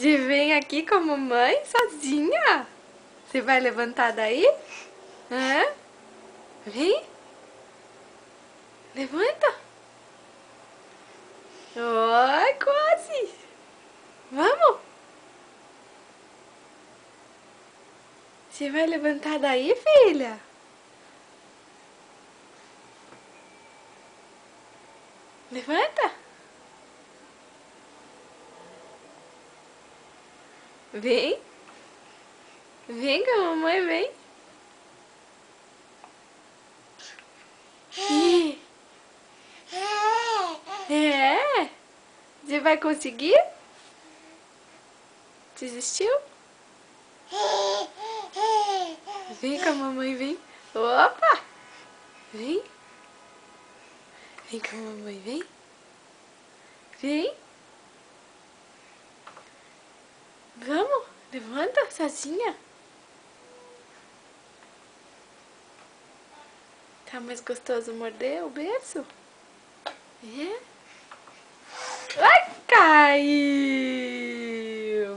Você vem aqui com a mamãe sozinha? Você vai levantar daí? Hã? Vem. Levanta. Oi, quase. Vamos. Você vai levantar daí, filha? Levanta. Vem. Vem com a mamãe, vem. Ih. É? Você vai conseguir? Desistiu? Vem com a mamãe, vem. Opa! Vem. Vem com a mamãe, vem. Vem. Vamos, levanta sozinha. Tá mais gostoso morder o berço? É? Ai, caiu!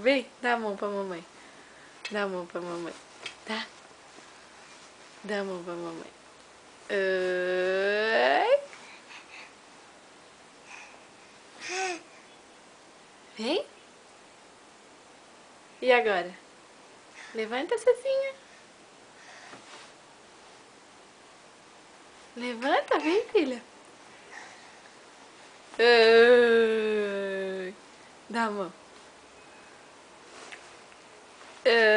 Vem, dá a mão pra mamãe. Dá a mão pra mamãe. Dá. Dá a mão pra mamãe. Oi. Vem. E agora? Levanta sozinha. Levanta, vem, filha. Oi. Dá a mão. Oi.